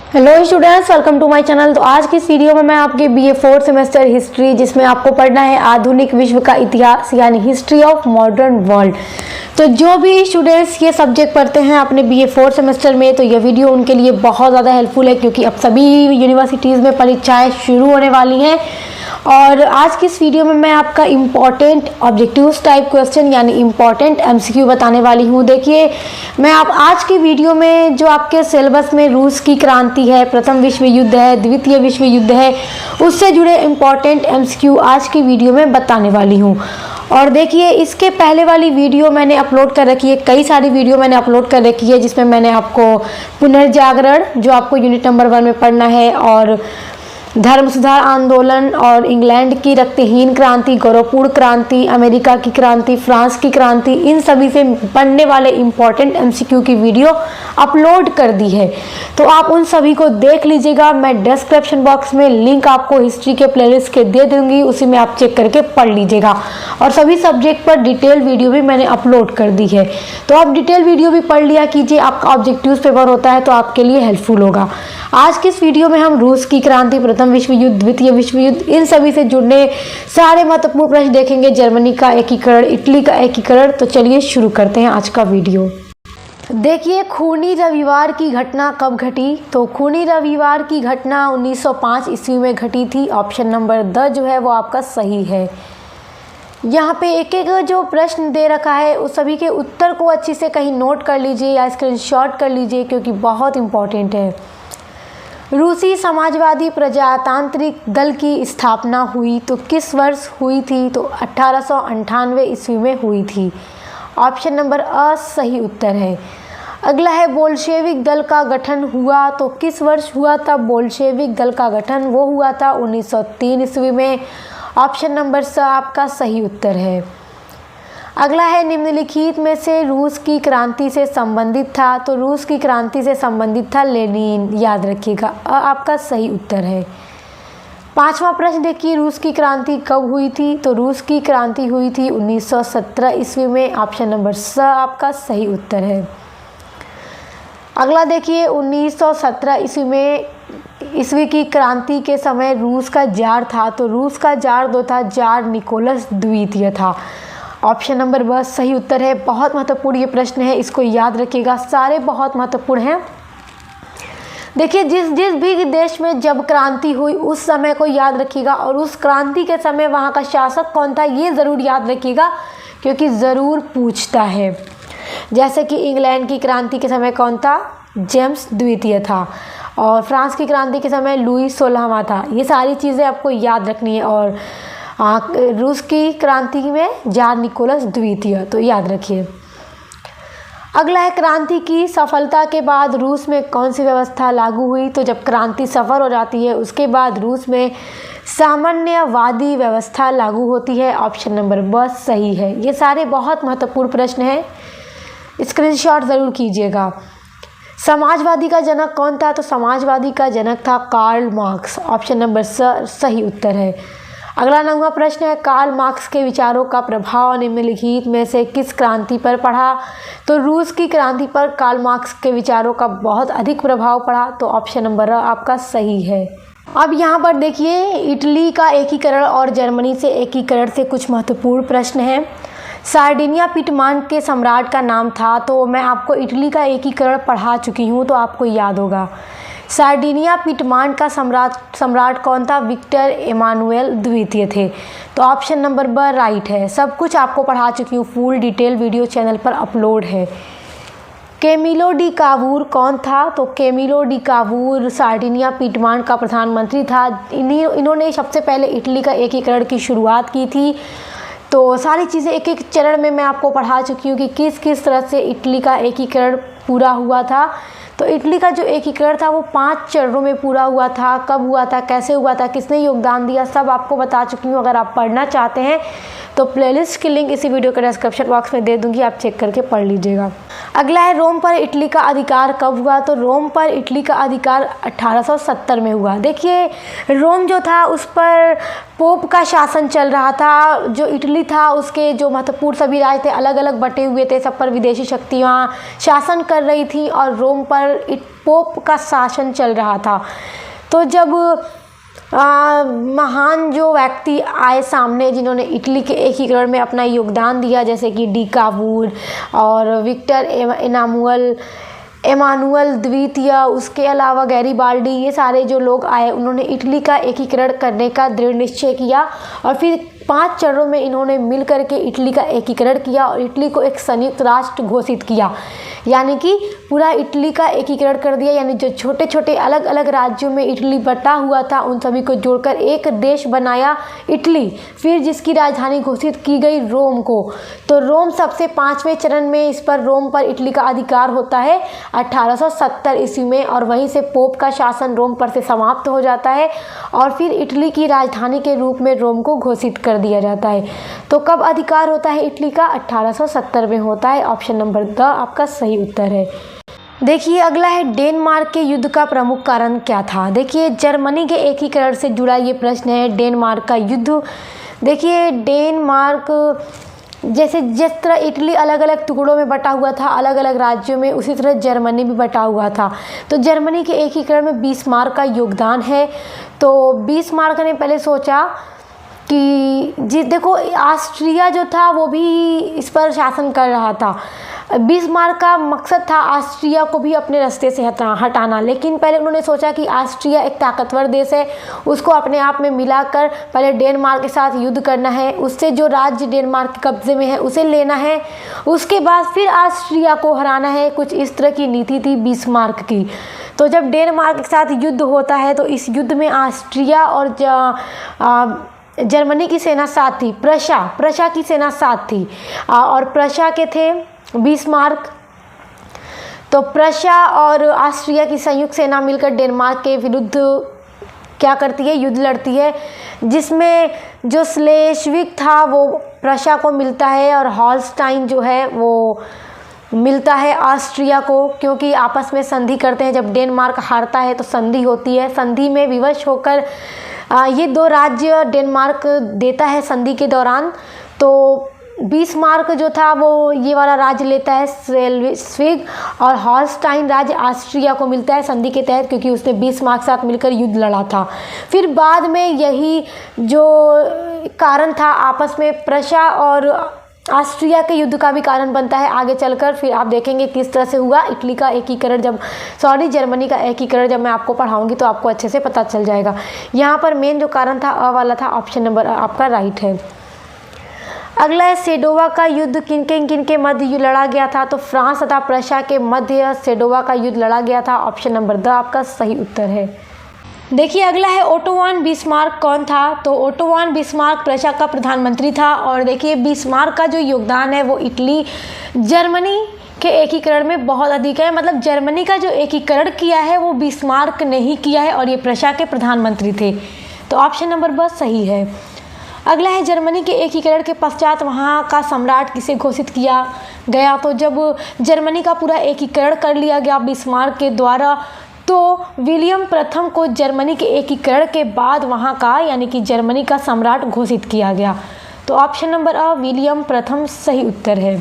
Hello students, welcome to my channel. तो आज की इस वीडियो में मैं आपके बीए 4th सेमेस्टर हिस्ट्री, जिसमें आपको पढ़ना है आधुनिक विश्व का इतिहास यानी हिस्ट्री ऑफ मॉडर्न वर्ल्ड। तो जो भी स्टूडेंट्स ये सब्जेक्ट पढ़ते हैं अपने बीए 4th सेमेस्टर में, तो ये वीडियो उनके लिए बहुत ज़्यादा हेल्पफुल है, क्योंकि अब सभी यूनिवर्सिटीज़ में परीक्षाएँ शुरू होने वाली हैं। और आज की इस वीडियो में मैं आपका इम्पॉर्टेंट ऑब्जेक्टिव्स टाइप क्वेश्चन यानी इम्पॉर्टेंट एमसीक्यू बताने वाली हूँ। देखिए, मैं आप आज की वीडियो में जो आपके सिलेबस में रूस की क्रांति है, प्रथम विश्व युद्ध है, द्वितीय विश्व युद्ध है, उससे जुड़े इम्पॉर्टेंट एमसीक्यू आज की वीडियो में बताने वाली हूँ। और देखिए, इसके पहले वाली वीडियो मैंने अपलोड कर रखी है, कई सारी वीडियो मैंने अपलोड कर रखी है, जिसमें मैंने आपको पुनर्जागरण जो आपको यूनिट नंबर 1 में पढ़ना है, और धर्म सुधार आंदोलन, और इंग्लैंड की रक्तहीन क्रांति, गौरवपूर्ण क्रांति, अमेरिका की क्रांति, फ्रांस की क्रांति, इन सभी से पढ़ने वाले इम्पॉर्टेंट एमसीक्यू की वीडियो अपलोड कर दी है। तो आप उन सभी को देख लीजिएगा। मैं डिस्क्रिप्शन बॉक्स में लिंक आपको हिस्ट्री के प्लेलिस्ट के दे दूंगी, उसी में आप चेक करके पढ़ लीजिएगा। और सभी सब्जेक्ट पर डिटेल वीडियो भी मैंने अपलोड कर दी है, तो आप डिटेल वीडियो भी पढ़ लिया कीजिए। आपका ऑब्जेक्टिव्स पेपर होता है तो आपके लिए हेल्पफुल होगा। आज की इस वीडियो में हम रूस की क्रांति, प्रथम विश्व युद्ध, द्वितीय विश्व युद्ध, इन सभी से जुड़ने सारे महत्वपूर्ण प्रश्न देखेंगे। जर्मनी का एकीकरण, इटली का एकीकरण। तो चलिए शुरू करते हैं आज का वीडियो। देखिए, खूनी रविवार की घटना कब घटी? तो खूनी रविवार की घटना 1905 ईस्वी में घटी थी। ऑप्शन नंबर द जो है वो आपका सही है। यहाँ पे एक एक जो प्रश्न दे रखा है उस सभी के उत्तर को अच्छी से कहीं नोट कर लीजिए या स्क्रीनशॉट कर लीजिए, क्योंकि बहुत इंपॉर्टेंट है। रूसी समाजवादी प्रजातांत्रिक दल की स्थापना हुई तो किस वर्ष हुई थी? तो 1898 ईस्वी में हुई थी। ऑप्शन नंबर अ सही उत्तर है। अगला है बोल्शेविक दल का गठन हुआ तो किस वर्ष हुआ था? बोल्शेविक दल का गठन वो हुआ था 1903 ईस्वी में। ऑप्शन नंबर स आपका सही उत्तर है। अगला है निम्नलिखित में से रूस की क्रांति से संबंधित था? तो रूस की क्रांति से संबंधित था लेनिन, याद रखिएगा। आपका सही उत्तर है। पांचवा प्रश्न देखिए, रूस की क्रांति कब हुई थी? तो रूस की क्रांति हुई थी 1917 ईस्वी में। ऑप्शन नंबर स आपका सही उत्तर है। अगला देखिए, 1917 ईस्वी की क्रांति के समय रूस का जार था? तो रूस का जार जो था, जार निकोलस द्वितीय था। ऑप्शन नंबर ब सही उत्तर है। बहुत महत्वपूर्ण ये प्रश्न है, इसको याद रखिएगा, सारे बहुत महत्वपूर्ण हैं। देखिए, जिस जिस भी देश में जब क्रांति हुई उस समय को याद रखिएगा, और उस क्रांति के समय वहाँ का शासक कौन था ये ज़रूर याद रखिएगा, क्योंकि ज़रूर पूछता है। जैसे कि इंग्लैंड की क्रांति के समय कौन था? जेम्स द्वितीय था। और फ्रांस की क्रांति के समय लुई 16वां था। ये सारी चीज़ें आपको याद रखनी है। और रूस की क्रांति में जार निकोलस द्वितीय, तो याद रखिए। अगला है, क्रांति की सफलता के बाद रूस में कौन सी व्यवस्था लागू हुई? तो जब क्रांति सफल हो जाती है उसके बाद रूस में साम्यवादी व्यवस्था लागू होती है। ऑप्शन नंबर ब सही है। ये सारे बहुत महत्वपूर्ण प्रश्न हैं, स्क्रीनशॉट ज़रूर कीजिएगा। समाजवादी का जनक कौन था? तो समाजवादी का जनक था कार्ल मार्क्स। ऑप्शन नंबर सही उत्तर है। अगला 9वां प्रश्न है, कार्ल मार्क्स के विचारों का प्रभाव निम्नलिखित में से किस क्रांति पर पड़ा? तो रूस की क्रांति पर कार्ल मार्क्स के विचारों का बहुत अधिक प्रभाव पड़ा। तो ऑप्शन नंबर आपका सही है। अब यहाँ पर देखिए, इटली का एकीकरण और जर्मनी से एकीकरण से कुछ महत्वपूर्ण प्रश्न हैं। सार्डिनिया पिटमान के सम्राट का नाम था? तो मैं आपको इटली का एकीकरण पढ़ा चुकी हूँ, तो आपको याद होगा। सार्डिनिया पिटमान का सम्राट कौन था? विक्टर एमानुएल द्वितीय थे। तो ऑप्शन नंबर ब राइट है। सब कुछ आपको पढ़ा चुकी हूँ, फुल डिटेल वीडियो चैनल पर अपलोड है। कैमिलो डी कावूर कौन था? तो कैमिलो डी कावूर सार्डिनिया पिटमान का प्रधानमंत्री था। इन्होंने सबसे पहले इटली का एकीकरण की शुरुआत की थी। तो सारी चीज़ें एक एक चरण में मैं आपको पढ़ा चुकी हूँ कि किस किस तरह से इटली का एकीकरण पूरा हुआ था। तो इटली का जो एकीकरण था वो 5 चरणों में पूरा हुआ था। कब हुआ था, कैसे हुआ था, किसने योगदान दिया, सब आपको बता चुकी हूँ। अगर आप पढ़ना चाहते हैं तो प्लेलिस्ट की लिंक इसी वीडियो के डिस्क्रिप्शन बॉक्स में दे दूंगी, आप चेक करके पढ़ लीजिएगा। अगला है रोम पर इटली का अधिकार कब हुआ? तो रोम पर इटली का अधिकार 1870 में हुआ। देखिए रोम जो था उस पर पोप का शासन चल रहा था। जो इटली था उसके जो महत्वपूर्ण सभी राज्य थे अलग अलग बटे हुए थे, सब पर विदेशी शक्तियाँ शासन कर रही थी और रोम पर पोप का शासन चल रहा था। तो जब महान जो व्यक्ति आए सामने जिन्होंने इटली के एकीकरण में अपना योगदान दिया, जैसे कि डी कावूर और विक्टर एमानुअल द्वितीय, उसके अलावा गैरीबाल्डी, ये सारे जो लोग आए उन्होंने इटली का एकीकरण करने का दृढ़ निश्चय किया और फिर 5 चरणों में इन्होंने मिल करके इटली का एकीकरण किया और इटली को एक संयुक्त राष्ट्र घोषित किया, यानी कि पूरा इटली का एकीकरण कर दिया। यानी जो छोटे छोटे अलग अलग राज्यों में इटली बटा हुआ था उन सभी को जोड़कर एक देश बनाया इटली, फिर जिसकी राजधानी घोषित की गई रोम को। तो रोम सबसे 5वें चरण में इस पर रोम पर इटली का अधिकार होता है 1870 ईस्वी में और वहीं से पोप का शासन रोम पर से समाप्त हो जाता है और फिर इटली की राजधानी के रूप में रोम को घोषित कर दिया जाता है। तो कब अधिकार होता है इटली का? 1870 में होता है। ऑप्शन नंबर द आपका सही उत्तर है। देखिए अगला है डेनमार्क के युद्ध का प्रमुख कारण क्या था? देखिए जर्मनी के एकीकरण से जुड़ा ये प्रश्न है, डेनमार्क का युद्ध। देखिए डेनमार्क जैसे जिस तरह इटली अलग अलग टुकड़ों में बटा हुआ था अलग अलग राज्यों में, उसी तरह जर्मनी भी बटा हुआ था। तो जर्मनी के एकीकरण में बिस्मार्क का योगदान है। तो बिस्मार्क ने पहले सोचा कि देखो ऑस्ट्रिया जो था वो भी इस पर शासन कर रहा था। बिस्मार्क का मकसद था ऑस्ट्रिया को भी अपने रास्ते से हटाना, लेकिन पहले उन्होंने सोचा कि ऑस्ट्रिया एक ताकतवर देश है, उसको अपने आप में मिलाकर पहले डेनमार्क के साथ युद्ध करना है, उससे जो राज्य डेनमार्क के कब्जे में है उसे लेना है, उसके बाद फिर ऑस्ट्रिया को हराना है। कुछ इस तरह की नीति थी बिस्मार्क की। तो जब डेनमार्क के साथ युद्ध होता है तो इस युद्ध में ऑस्ट्रिया और जर्मनी की सेना साथ थी, प्रशा की सेना साथ थी और प्रशा के थे बिस्मार्क। तो प्रशा और ऑस्ट्रिया की संयुक्त सेना मिलकर डेनमार्क के विरुद्ध क्या करती है? युद्ध लड़ती है, जिसमें जो स्लेस्विग था वो प्रशा को मिलता है और हॉलस्टाइन जो है वो मिलता है ऑस्ट्रिया को, क्योंकि आपस में संधि करते हैं। जब डेनमार्क हारता है तो संधि होती है, संधि में विवश होकर ये 2 राज्य डेनमार्क देता है संधि के दौरान। तो बिस्मार्क जो था वो ये वाला राज्य लेता है स्लेस्विग और हॉलस्टाइन राज्य ऑस्ट्रिया को मिलता है संधि के तहत, क्योंकि उसने बिस्मार्क के साथ मिलकर युद्ध लड़ा था। फिर बाद में यही जो कारण था आपस में प्रशा और ऑस्ट्रिया के युद्ध का भी कारण बनता है आगे चलकर। फिर आप देखेंगे किस तरह से हुआ इटली का एकीकरण, जर्मनी का एकीकरण जब मैं आपको पढ़ाऊंगी तो आपको अच्छे से पता चल जाएगा। यहाँ पर मेन जो कारण था अ वाला था, ऑप्शन नंबर आपका राइट है। अगला है सेडोवा का युद्ध किन के मध्य लड़ा गया था? तो फ्रांस तथा प्रशा के मध्य सेडोवा का युद्ध लड़ा गया था। ऑप्शन नंबर द आपका सही उत्तर है। देखिए अगला है ओटो वन बिस्मार्क कौन था? तो ओटो वन बिस्मार्क प्रशा का प्रधानमंत्री था और देखिए बिस्मार्क का जो योगदान है वो इटली जर्मनी के एकीकरण में बहुत अधिक है। मतलब जर्मनी का जो एकीकरण किया है वो बिस्मार्क ने ही किया है और ये प्रशा के प्रधानमंत्री थे। तो ऑप्शन नंबर ब सही है। अगला है जर्मनी के एकीकरण के पश्चात वहाँ का सम्राट किसे घोषित किया गया? तो जब जर्मनी का पूरा एकीकरण कर लिया गया बिस्मार्क के द्वारा तो विलियम प्रथम को जर्मनी के एकीकरण के बाद वहाँ का यानी कि जर्मनी का सम्राट घोषित किया गया। तो ऑप्शन नंबर अ विलियम प्रथम सही उत्तर है।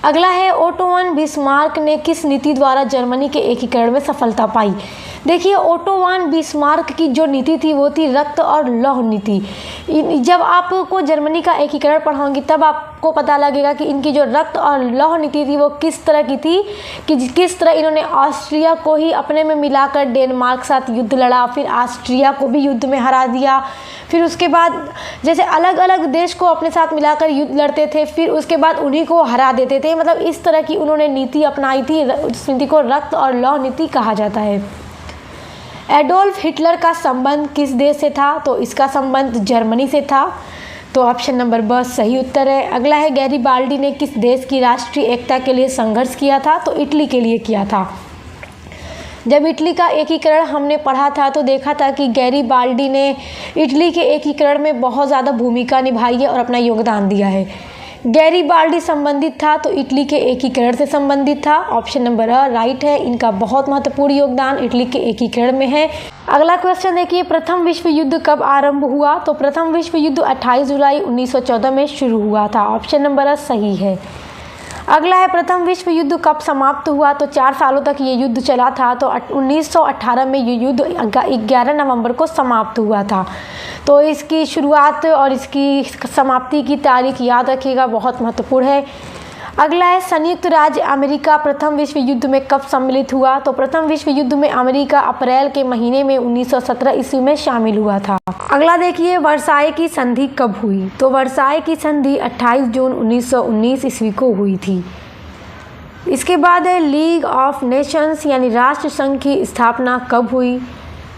अगला है ओटो वन बिस्मार्क ने किस नीति द्वारा जर्मनी के एकीकरण में सफलता पाई? देखिए ओटो वन बिस्मार्क की जो नीति थी वो थी रक्त और लौह नीति। जब आपको जर्मनी का एकीकरण पढ़ाऊंगी तब आपको पता लगेगा कि इनकी जो रक्त और लौह नीति थी वो किस तरह की थी, कि किस तरह इन्होंने ऑस्ट्रिया को ही अपने में मिलाकर डेनमार्क के साथ युद्ध लड़ा, फिर ऑस्ट्रिया को भी युद्ध में हरा दिया, फिर उसके बाद जैसे अलग अलग देश को अपने साथ मिलाकर युद्ध लड़ते थे, फिर उसके बाद उन्हीं को हरा देते थे। मतलब इस तरह की उन्होंने नीति अपनाई थी, उस नीति को रक्त और लौह नीति कहा जाता है। एडोल्फ हिटलर का संबंध किस देश से था? तो इसका संबंध जर्मनी से था। तो ऑप्शन नंबर ब सही उत्तर है। अगला है गैरीबाल्डी ने किस देश की राष्ट्रीय एकता के लिए संघर्ष किया था? तो इटली के लिए किया था। जब इटली का एकीकरण हमने पढ़ा था तो देखा था कि गैरीबाल्डी ने इटली के एकीकरण में बहुत ज़्यादा भूमिका निभाई है और अपना योगदान दिया है। गैरीबाल्डी संबंधित था तो इटली के एकीकरण से संबंधित था। ऑप्शन नंबर राइट है। इनका बहुत महत्वपूर्ण योगदान इटली के एकीकरण में है। अगला क्वेश्चन देखिए, प्रथम विश्व युद्ध कब आरंभ हुआ? तो प्रथम विश्व युद्ध 28 जुलाई 1914 में शुरू हुआ था। ऑप्शन नंबर सही है। अगला है, प्रथम विश्व युद्ध कब समाप्त हुआ? तो 4 सालों तक ये युद्ध चला था। तो 1918 में ये युद्ध 11 नवंबर को समाप्त हुआ था। तो इसकी शुरुआत और इसकी समाप्ति की तारीख याद रखिएगा, बहुत महत्वपूर्ण है। अगला है, संयुक्त राज्य अमेरिका प्रथम विश्व युद्ध में कब सम्मिलित हुआ? तो प्रथम विश्व युद्ध में अमेरिका अप्रैल के महीने में 1917 ईस्वी में शामिल हुआ था। अगला देखिए, वर्साई की संधि कब हुई? तो वर्साई की संधि 28 जून 1919 ईस्वी को हुई थी। इसके बाद है, लीग ऑफ नेशंस यानी राष्ट्र संघ की स्थापना कब हुई?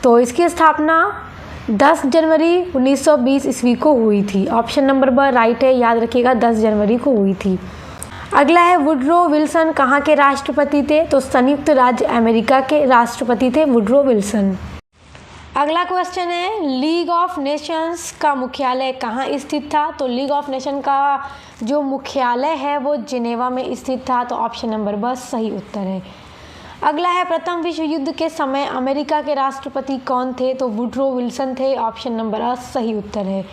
तो इसकी स्थापना 10 जनवरी 1920 ईस्वी को हुई थी। ऑप्शन नंबर ब राइट है, याद रखिएगा 10 जनवरी को हुई थी। अगला है, वुडरो विल्सन कहाँ के राष्ट्रपति थे? तो संयुक्त राज्य अमेरिका के राष्ट्रपति थे वुडरो विल्सन। अगला क्वेश्चन है, लीग ऑफ नेशंस का मुख्यालय कहाँ स्थित था? तो लीग ऑफ नेशन का जो मुख्यालय है वो जिनेवा में स्थित था। तो ऑप्शन नंबर ब सही उत्तर है। अगला है, प्रथम विश्व युद्ध के समय अमेरिका के राष्ट्रपति कौन थे? तो वुडरो विल्सन थे। ऑप्शन नंबर अ सही उत्तर है।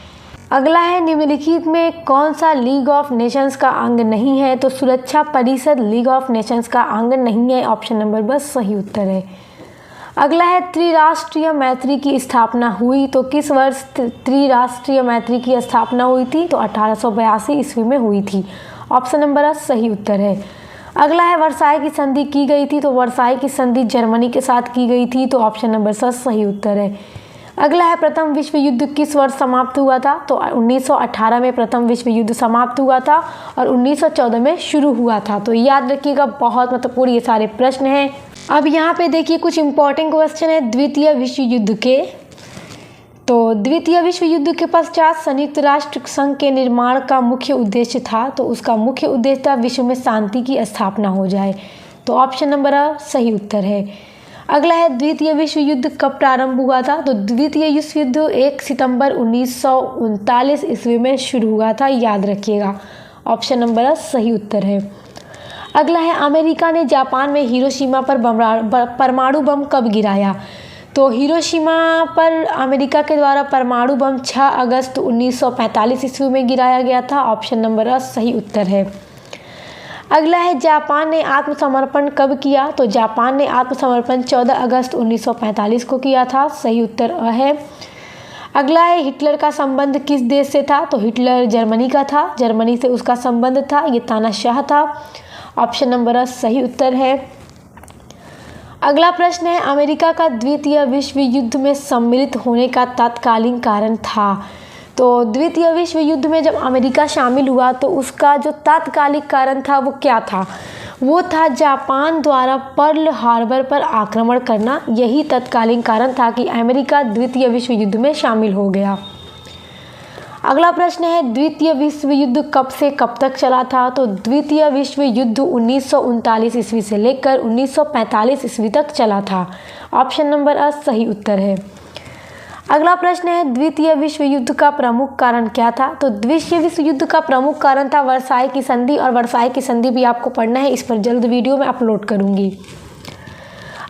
अगला है, निम्नलिखित में कौन सा लीग ऑफ नेशंस का अंग नहीं है? तो सुरक्षा परिषद लीग ऑफ नेशंस का अंग नहीं है। ऑप्शन नंबर ब सही उत्तर है। अगला है, त्रिराष्ट्रीय मैत्री की स्थापना हुई तो किस वर्ष त्रिराष्ट्रीय मैत्री की स्थापना हुई थी? तो 1882 ईस्वी में हुई थी। ऑप्शन नंबर अ सही उत्तर है। अगला है, वर्साई की संधि की गई थी तो वर्साई की संधि जर्मनी के साथ की गई थी। तो ऑप्शन नंबर स सही उत्तर है। अगला है, प्रथम विश्व युद्ध किस वर्ष समाप्त हुआ था? तो 1918 में प्रथम विश्व युद्ध समाप्त हुआ था और 1914 में शुरू हुआ था। तो याद रखिएगा, बहुत महत्वपूर्ण ये सारे प्रश्न हैं। अब यहाँ पे देखिए कुछ इंपॉर्टेंट क्वेश्चन है द्वितीय विश्व युद्ध के। तो द्वितीय विश्व युद्ध के पश्चात संयुक्त राष्ट्र संघ के निर्माण का मुख्य उद्देश्य था। तो उसका मुख्य उद्देश्य था विश्व में शांति की स्थापना हो जाए। तो ऑप्शन नंबर अ सही उत्तर है। अगला है, द्वितीय विश्व युद्ध कब प्रारंभ हुआ था? तो द्वितीय विश्व युद्ध 1 सितंबर 1939 ईस्वी में शुरू हुआ था, याद रखिएगा। ऑप्शन नंबर अ सही उत्तर है। अगला है, अमेरिका ने जापान में हिरोशिमा पर परमाणु बम कब गिराया? तो हिरोशिमा पर अमेरिका के द्वारा परमाणु बम 6 अगस्त 1945 ईस्वी में गिराया गया था। ऑप्शन नंबर अ सही उत्तर है। अगला है, जापान ने आत्मसमर्पण कब किया? तो जापान ने आत्मसमर्पण 14 अगस्त 1945 को किया था। सही उत्तर अ है। अगला है, हिटलर का संबंध किस देश से था? तो हिटलर जर्मनी का था, जर्मनी से उसका संबंध था, ये तानाशाह था। ऑप्शन नंबर अ सही उत्तर है। अगला प्रश्न है, अमेरिका का द्वितीय विश्व युद्ध में सम्मिलित होने का तत्कालीन कारण था? तो द्वितीय विश्व युद्ध में जब अमेरिका शामिल हुआ तो उसका जो तात्कालिक कारण था वो क्या था? वो था जापान द्वारा पर्ल हार्बर पर आक्रमण करना। यही तत्कालीन कारण था कि अमेरिका द्वितीय विश्व युद्ध में शामिल हो गया। अगला प्रश्न है, द्वितीय विश्व युद्ध कब से कब तक चला था? तो द्वितीय विश्व युद्ध 1939 ईस्वी से लेकर 1945 ईस्वी तक चला था। ऑप्शन नंबर अ सही उत्तर है। अगला प्रश्न है, द्वितीय विश्व युद्ध का प्रमुख कारण क्या था? तो द्वितीय विश्व युद्ध का प्रमुख कारण था वर्साई की संधि, और वर्साई की संधि भी आपको पढ़ना है, इस पर जल्द वीडियो में अपलोड करूंगी।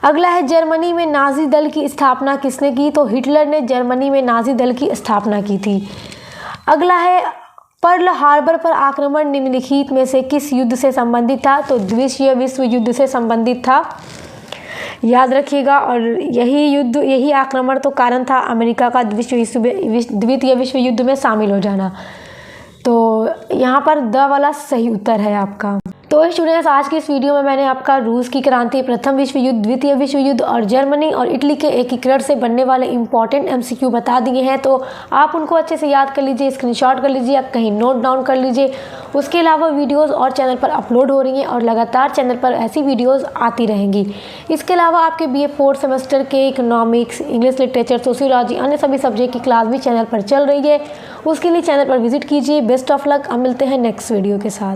अगला है, जर्मनी में नाजी दल की स्थापना किसने की? तो हिटलर ने जर्मनी में नाजी दल की स्थापना की थी। अगला है, पर्ल हार्बर पर आक्रमण निम्नलिखित में से किस युद्ध से संबंधित था? तो द्वितीय विश्व युद्ध से संबंधित था, याद रखिएगा। और यही आक्रमण तो कारण था अमेरिका का द्वितीय विश्व युद्ध में शामिल हो जाना। तो यहाँ पर द वाला सही उत्तर है आपका। तो स्टूडेंट्स, आज की इस वीडियो में मैंने आपका रूस की क्रांति, प्रथम विश्व युद्ध, द्वितीय विश्व युद्ध और जर्मनी और इटली के एकीकरण से बनने वाले इंपॉर्टेंट एमसीक्यू बता दिए हैं। तो आप उनको अच्छे से याद कर लीजिए, स्क्रीनशॉट कर लीजिए, आप कहीं नोट डाउन कर लीजिए। उसके अलावा वीडियोस और चैनल पर अपलोड हो रही हैं और लगातार चैनल पर ऐसी वीडियोस आती रहेंगी। इसके अलावा आपके BA 4 सेमेस्टर के इकोनॉमिक्स, इंग्लिश लिटरेचर, सोशियोलॉजी, अन्य सभी सब्जेक्ट की क्लास भी चैनल पर चल रही है। उसके लिए चैनल पर विजिट कीजिए। Best of luck. अब मिलते हैं नेक्स्ट वीडियो के साथ।